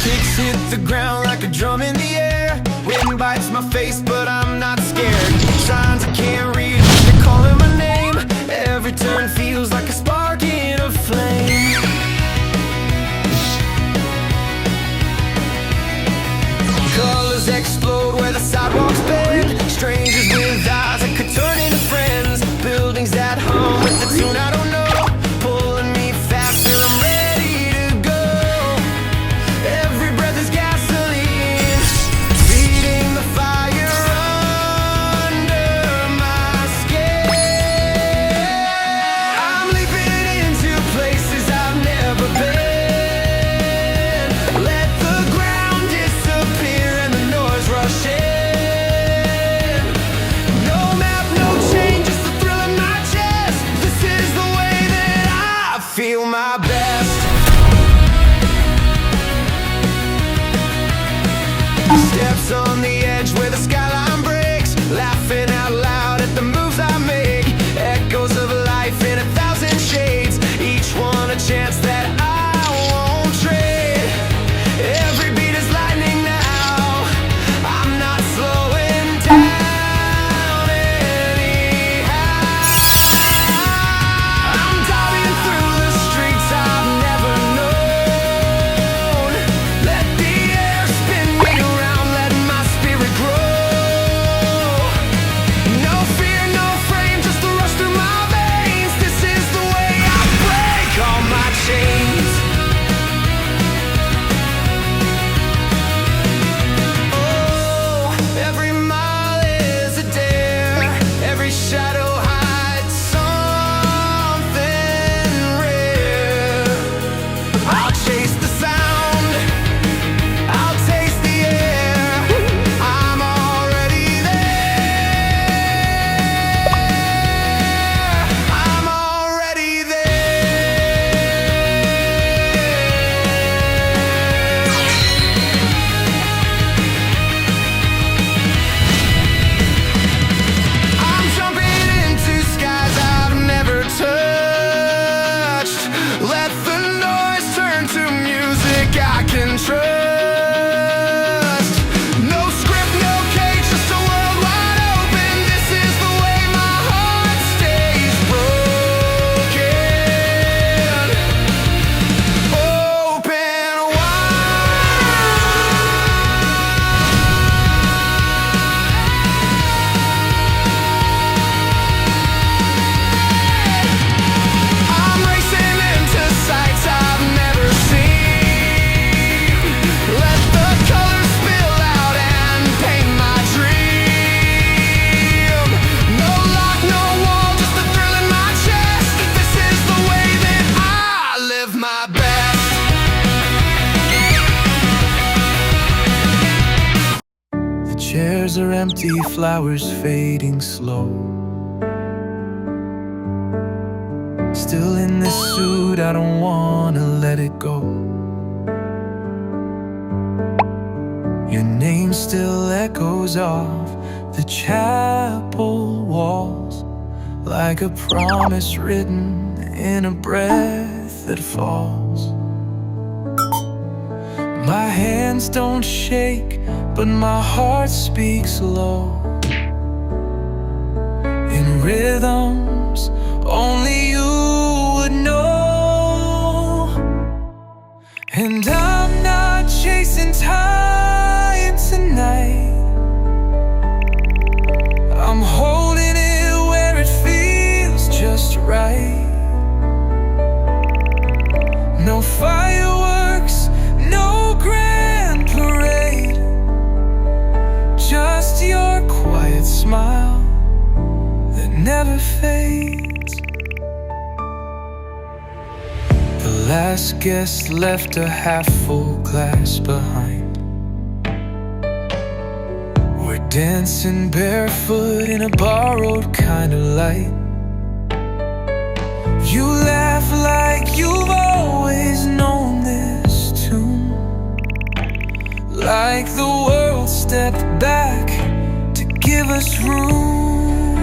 Kicks hit the ground like a drum in the air. Wind bites my face, but I'm not scared. Signs I can't read, they're calling my name. Every turn feels like a spark in a flame. Colors explode where the sidewalks bend. Strangers with eyes that could turn into friends. Buildings that hum with the tune I don't know. Pulling me faster, I'm ready to go. Every breath is gasoline, feeding the fire under my skin. I'm leaping into places I've never been. Let the ground disappear and the noise rush in. No map, no chain, just the thrill in my chest. This is the way that I feel my best. Steps on the edge where the skyline breaks. Laughing out loud at the moves I make. Echoes of life in 1,000 shades. Each one a chance that I won't trade. Every beat is lightning now. I'm not slowing down anyhow. I'm diving through the streets I've never known. Let the air spin me around, let my spirit grow. No fear, no frame, just the rush through my veins. This is the way I break all my chains. Oh, every mile is a dare. Every shadow hides something rare. I'll chase the sound, I'll taste the air. I'm already there. I'm already I'm jumping into skies I've never touched. Let the noise turn to music I can trust. No script, no cage, just a world wide open. This is the way my heart stays broken. Open I'm racing into sights I've never seen. Let the colors spill out and paint my dream. No lock, no wall, just the thrill in my chest. This is the way that I live my best. The chairs are empty, flowers fading slow. Still in this suit, I don't wanna let it go. Your name still echoes off the chapel walls, like a promise written in a breath that falls. My hands don't shake, but my heart speaks low, in rhythms only you would know. And I'm not chasing time tonight. I'm holding it where it feels just right. No fireworks, no grand parade, just your quiet smile that never fades. The last guest left a half-full glass behind. We're dancing barefoot in a borrowed kind of light. You laugh like you've always known this tune, like the world stepped back to give us room.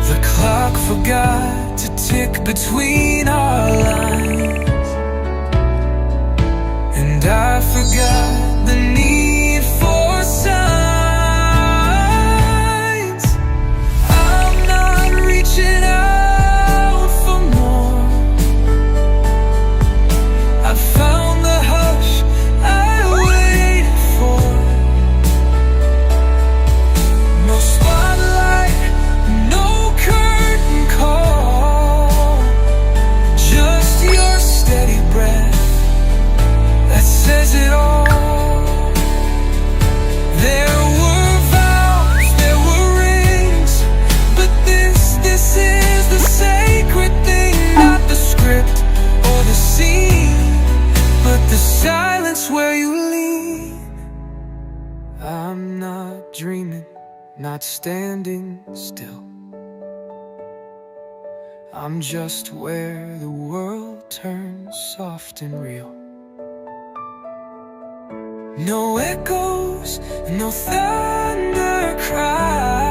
The clock forgot to tick between our lines, and I forgot the need for signs. I'm not reaching out for more. I found the hush I waited for. No spotlight, no curtain call, just your steady breath that says it all. There were vows, there were rings, but this is the sacred thing. Not the script or the scene, but the silence where you lean. I'm not dreaming, not standing still. I'm just where the world turns soft and real. No echoes, no thunder cry,